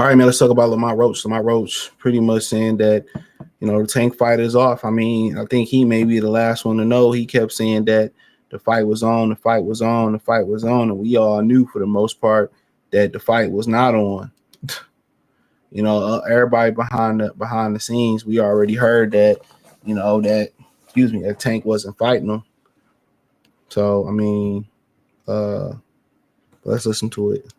right, man, let's talk about Lamont Roach. Lamont Roach pretty much saying that, the Tank fight is off. I mean, I think he may be the last one to know. He kept saying that the fight was on, the fight was on, the fight was on, and we all knew for the most part that the fight was not on. Everybody behind the scenes, we already heard that, that Tank wasn't fighting him. So, I mean, let's listen to it.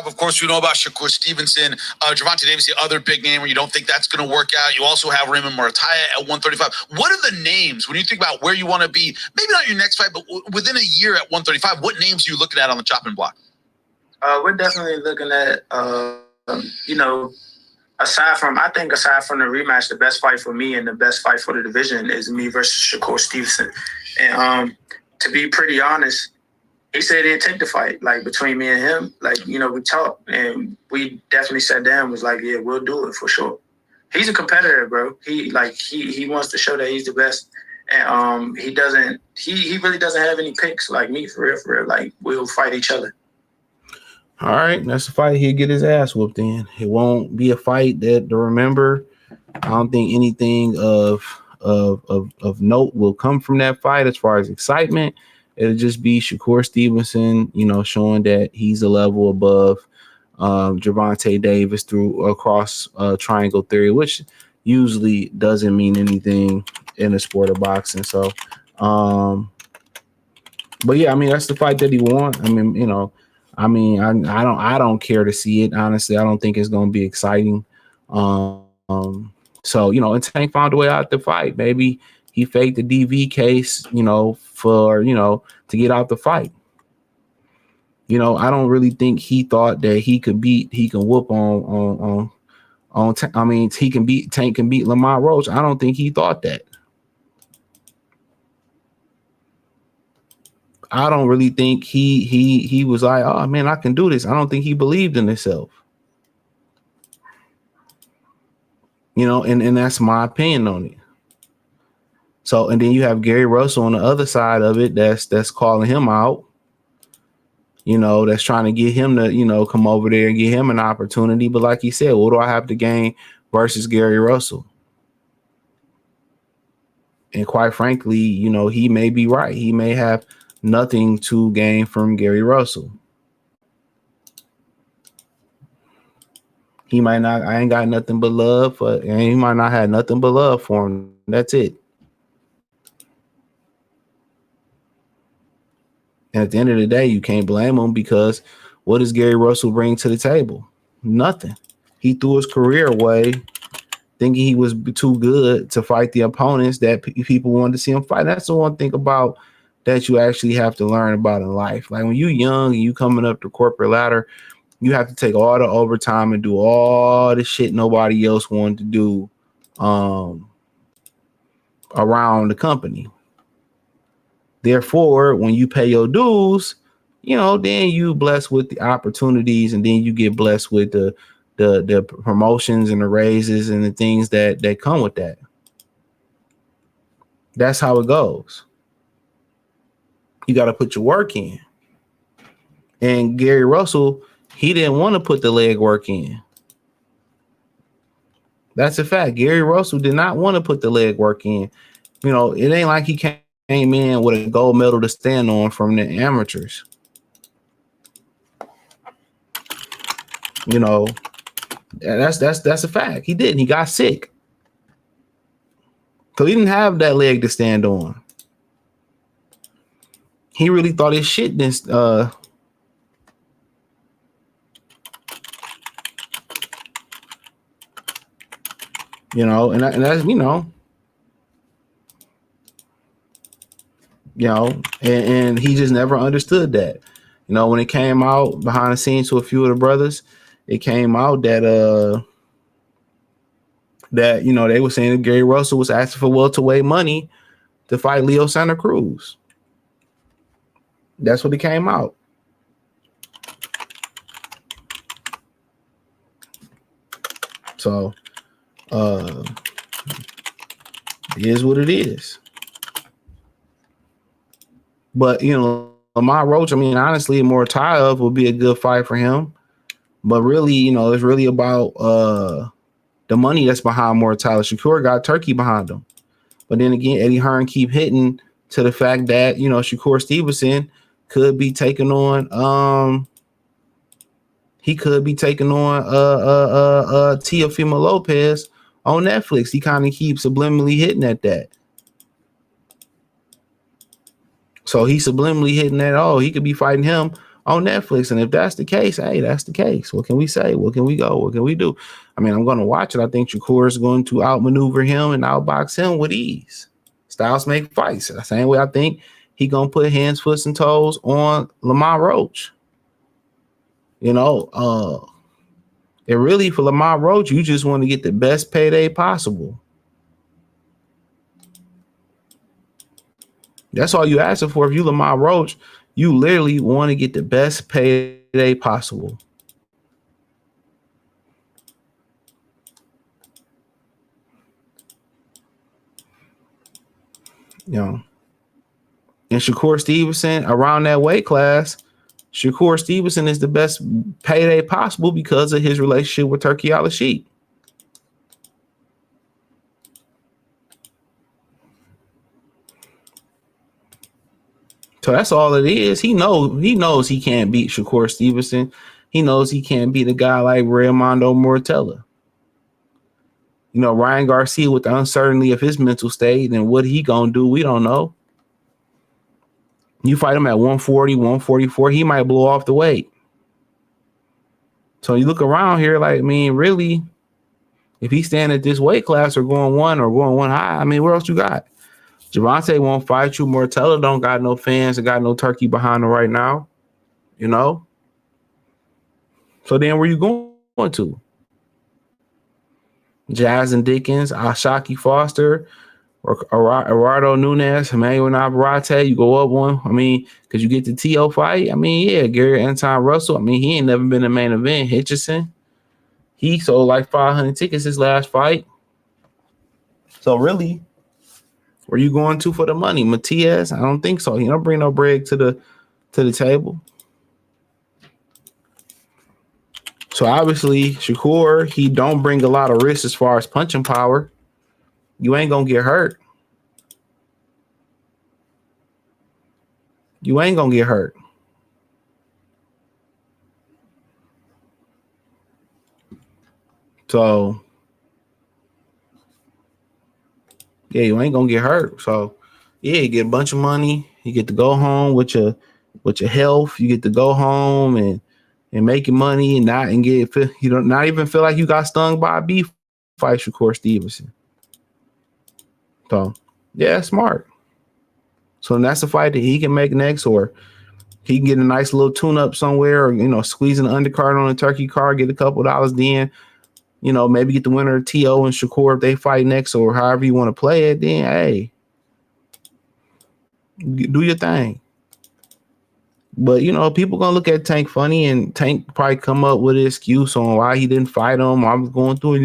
Of course, we know about Shakur Stevenson, Gervonta Davis, the other big name where you don't think that's going to work out. You also have Raymond Morataya at 135. What are the names when you think about where you want to be? Maybe not your next fight, but within a year at 135, what names are you looking at on the chopping block? We're definitely looking at, aside from the rematch, the best fight for me and the best fight for the division is me versus Shakur Stevenson. And to be pretty honest, he said he'd take the fight, like between me and him. Like, we talked and we definitely sat down, was like, yeah, we'll do it for sure. He's a competitor, bro. He wants to show that he's the best. And he really doesn't have any picks like me, for real. Like, we'll fight each other. All right, that's the fight. He'll get his ass whooped in. It won't be a fight to remember. I don't think anything of note will come from that fight as far as excitement. It'll just be Shakur Stevenson, showing that he's a level above Gervonta Davis through across triangle theory, which usually doesn't mean anything in the sport of boxing. So, but yeah, I mean, that's the fight that he won. I don't care to see it. Honestly, I don't think it's going to be exciting. So, and Tank found a way out the fight. Maybe he faked the DV case, to get out the fight. I don't really think he thought that he can whoop on Tank can beat Lamont Roach. I don't think he thought that. I don't really think he was like, oh man, I can do this. I don't think he believed in himself. And that's my opinion on it. So, and then you have Gary Russell on the other side of it that's calling him out, that's trying to get him to, come over there and get him an opportunity. But like he said, what do I have to gain versus Gary Russell? And quite frankly, he may be right. He may have nothing to gain from Gary Russell. He might not, I ain't got nothing but love for, and he might not have nothing but love for him. That's it. And at the end of the day, you can't blame him because what does Gary Russell bring to the table? Nothing. He threw his career away thinking he was too good to fight the opponents that people wanted to see him fight. That's the one thing about that you actually have to learn about in life. Like when you're young and you coming up the corporate ladder, you have to take all the overtime and do all the shit nobody else wanted to do around the company. Therefore, when you pay your dues, then you blessed with the opportunities, and then you get blessed with the promotions and the raises and the things that come with that. That's how it goes. You got to put your work in. And Gary Russell, he didn't want to put the leg work in. That's a fact. Gary Russell did not want to put the leg work in. It ain't like he came in with a gold medal to stand on from the amateurs. That's a fact. He didn't. He got sick. So he didn't have that leg to stand on. He really thought his shit didn't and that's and he just never understood that. When it came out behind the scenes to a few of the brothers, it came out that they were saying that Gary Russell was asking for welterweight money to fight Leo Santa Cruz. That's what it came out. So it is what it is. But Lamont Roach, honestly, Morataya would be a good fight for him. But really, it's really about the money that's behind Mortale. Shakur got Turkey behind him. But then again, Eddie Hearn keep hitting to the fact that, Shakur Stevenson could be taking on he could be taking on Teofimo Lopez on Netflix. He kind of keeps subliminally hitting at that. So he's subliminally hitting that, he could be fighting him on Netflix. And if that's the case, hey, that's the case. What can we say? What can we go? What can we do? I mean, I'm going to watch it. I think Shakur is going to outmaneuver him and outbox him with ease. Styles make fights. The same way I think he going to put hands, foot, and toes on Lamont Roach. And really for Lamont Roach, you just want to get the best payday possible. That's all you asking for. If you Lamont Roach, you literally want to get the best payday possible. And Shakur Stevenson around that weight class, Shakur Stevenson is the best payday possible because of his relationship with Turki Al-Sheikh. So that's all it is. He knows he can't beat Shakur Stevenson. He knows he can't beat a guy like Raimondo Mortella. Ryan Garcia, with the uncertainty of his mental state and what he gonna do, we don't know. You fight him at 140, 144, he might blow off the weight. So you look around here, really, if he's staying at this weight class or going one high, where else you got? Gervonta won't fight you. Mortella don't got no fans and got no turkey behind him right now. So then where you going to? Jazz and Dickens, Ashaki Foster, or Eduardo Nunes, Emmanuel Navarrete, you go up one. Because you get the TO fight. Gary Anton Russell. He ain't never been in the main event. Hitchison, he sold like 500 tickets his last fight. So really, where you going to for the money? Matias? I don't think so. He don't bring no bread to the table. So obviously, Shakur, he don't bring a lot of risk as far as punching power. You ain't gonna get hurt. You ain't gonna get hurt. So yeah, you ain't gonna get hurt. So yeah, you get a bunch of money. You get to go home with your health. You get to go home and make your money and not even feel like you got stung by a bee. Fight Shakur Stevenson. So yeah, smart. So that's a fight that he can make next, or he can get a nice little tune-up somewhere, or squeezing the undercard on a turkey card, get a couple dollars, then maybe get the winner of TO and Shakur if they fight next, or however you want to play it. Then hey, do your thing. But people gonna look at Tank funny, and Tank probably come up with an excuse on why he didn't fight him. I was going through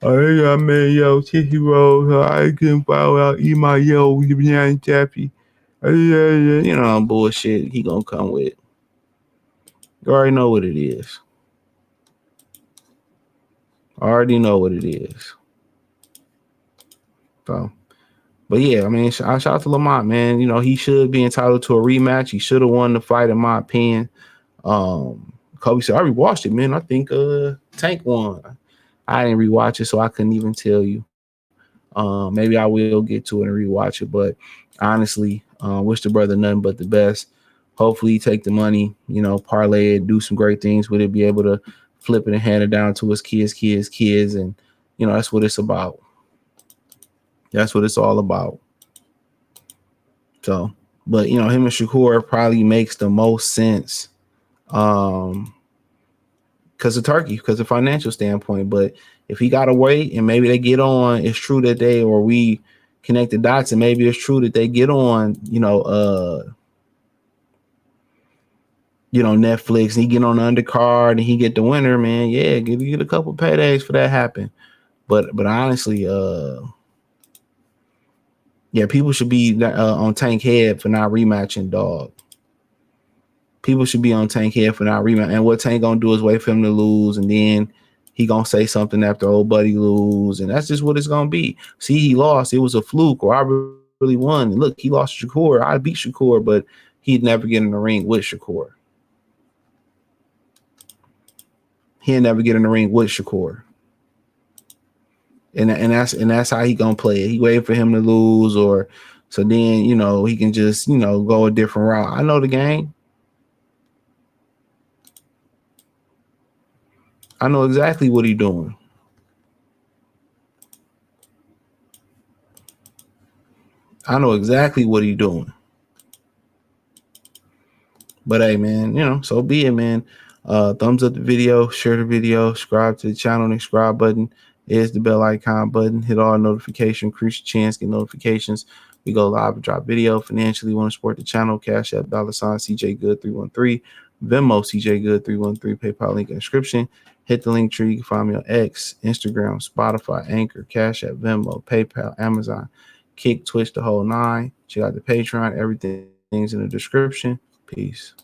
I made tissue rolls, so I couldn't follow out, eat my banana taffy. Bullshit he gonna come with. You already know what it is. So, but yeah, shout out to Lamont, man. He should be entitled to a rematch. He should have won the fight, in my opinion. Kobe said, I rewatched it, man. I think Tank won. I didn't rewatch it, so I couldn't even tell you. Maybe I will get to it and rewatch it, but honestly, wish the brother nothing but the best. Hopefully he take the money, parlay it, do some great things with it, be able to flip it and hand it down to his kids. And, that's what it's about. That's what it's all about. So, but, him and Shakur probably makes the most sense because of Turkey, because of financial standpoint. But if he got to wait and maybe they get on, it's true that we connect the dots, and maybe it's true that they get on, Netflix, and he get on the undercard and he get the winner, man. Yeah, get a couple paydays for that happen. But honestly, people should be on Tank head for not rematching, dog. People should be on Tank head for not rematch. And what Tank gonna do is wait for him to lose, and then he gonna say something after old buddy lose, and that's just what it's gonna be. See, he lost. It was a fluke, or I really won. And look, he lost Shakur. I beat Shakur, but he'd never get in the ring with Shakur. He'd never get in the ring with Shakur. And that's how he gonna play it. He waited for him to lose, or so then he can just go a different route. I know the game. I know exactly what he's doing. I know exactly what he's doing. But hey, man, so be it, man. Thumbs up the video, share the video, subscribe to the channel. The subscribe button is the bell icon button. Hit all notifications, increase your chance, get notifications. We go live and drop video. Financially, want to support the channel? Cash App $CJ Good 313, Venmo CJ Good 313, PayPal link in the description. Hit the link tree. You can find me on X, Instagram, Spotify, Anchor, Cash App, Venmo, PayPal, Amazon, Kick, Twitch, the whole nine. Check out the Patreon. Everything's in the description. Peace.